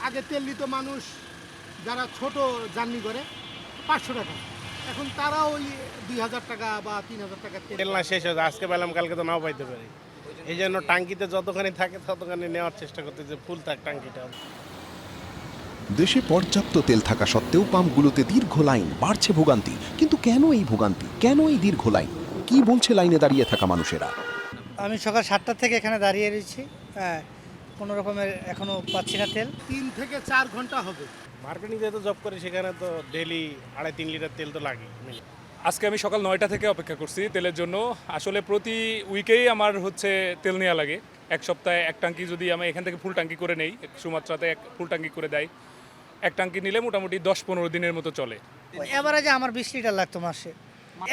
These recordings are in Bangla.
আগে তেল নিত মানুষ যারা ছোট জার্নি করে 500 টাকা, এখন তারা ওই 2000 টাকা বা 3000 টাকা তেল। তেল না শেষ হয়ে যায়, আজকে পেলাম কালকে তো নাও পাইতে পারি। এই জন্য টাঙ্কিতে যতখানি থাকে ততখানি নেওয়ার চেষ্টা করতে, যে ফুল থাক টাঙ্কিটা। দেশে পর্যাপ্ত তেল থাকা সত্ত্বেও পাম্পগুলোতে দীর্ঘ লাইন, বাড়ছে ভোগান্তি। কিন্তু কেন এই ভোগান্তি, কেন এই দীর্ঘ লাইন, কি বলছে লাইনে দাঁড়িয়ে থাকা মানুষেরা? আমি সকাল 7টা থেকে এখানে দাঁড়িয়ে রয়েছি, কোনো রকমের এখনো পাচ্ছি না তেল। 3 থেকে 4 ঘন্টা হবে। মার্কেটিং যেহেতু জব করি, সেখানে তো ডেলি 2.5-3 লিটার তেল তো লাগেই। আজকে আমি সকাল 9টা থেকে অপেক্ষা করছি তেলের জন্য। আসলে প্রতি উইকেই আমার হচ্ছে তেল নেওয়া লাগে। এক সপ্তাহে এক ট্যাঙ্কি যদি আমি এখান থেকে ফুল ট্যাঙ্কি করে নেই, সুমাত্রাতে ফুল ট্যাঙ্কি করে দেয়, এক ট্যাঙ্কি নিলে মোটামুটি 10-15 দিনের মতো চলে। এভারেজে আমার 20 লিটার লাগতো মাসে,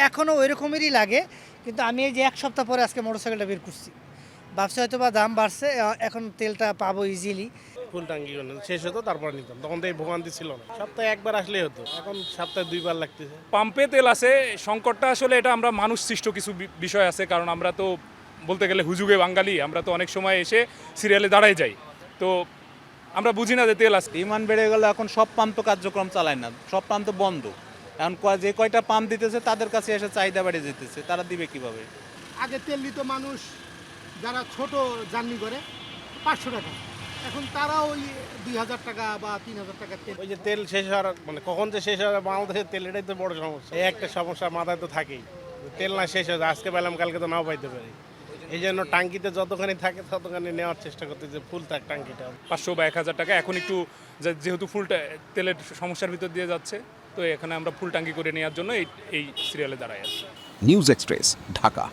এখনও ওই রকমেরই লাগে। কিন্তু আমি এই যে এক সপ্তাহ পরে আজকে মোটরসাইকেলটা বের করছি, ভাবছি হয়তো বা দাম বাড়ছে, এখন তেলটা পাবো ইজিলি। ফুল টাঙ্কি শেষ হতো, তারপর নিতাম, তখন তো এই ভোগান্তি ছিল না। সপ্তাহে একবার আসলেই হতো, এখন সপ্তাহে 2বার লাগতেছে। পাম্পে তেল আছে, সংকটটা আসলে এটা আমরা মানুষ সৃষ্ট কিছু বিষয় আছে। কারণ আমরা তো বলতে গেলে হুজুগে বাঙালি, আমরা তো অনেক সময় এসে সিরিয়ালে দাঁড়ায় যাই, তো আমরা বুঝি না যে তেল আছে। ডিমান্ড বেড়ে গেল, এখন সব পাম্প তো কার্যক্রম চালায় না, সব পাম্প তো বন্ধ। এখন যে কয়টা পাম্প দিতেছে তাদের কাছে এসে চাহিদা বেড়ে যেতেছে, তারা দিবে কিভাবে? আগে তেল নিত মানুষ যারা ছোট জার্নি করে 500 টাকা, এখন তারা ওই 2000 টাকা বা 3000 টাকা তেল। ওই যে তেল শেষ হওয়ার, মানে কখন যে শেষ হবে বাংলাদেশের তেল, এটাই তো বড় সমস্যা। এই একটা সমস্যা মাথায় তো থাকেই, তেল না শেষ হয়ে যায়, আজকে পেলাম কালকে তো নাও পাইতে পারি। এই জন্য টাঙ্কিতে যতখানি থাকে ততখানি নেওয়ার চেষ্টা করতে, যে ফুল থাক টাঙ্কিটা। 500 বা 1000 টাকা এখন একটু যেহেতু ফুল তেলের সমস্যার ভিতর দিয়ে যাচ্ছে, তো এখানে আমরা ফুল ট্যাঙ্কি করে নেওয়ার জন্য এই সিরিয়ালে দাঁড়াই আছি। News express, Dhaka.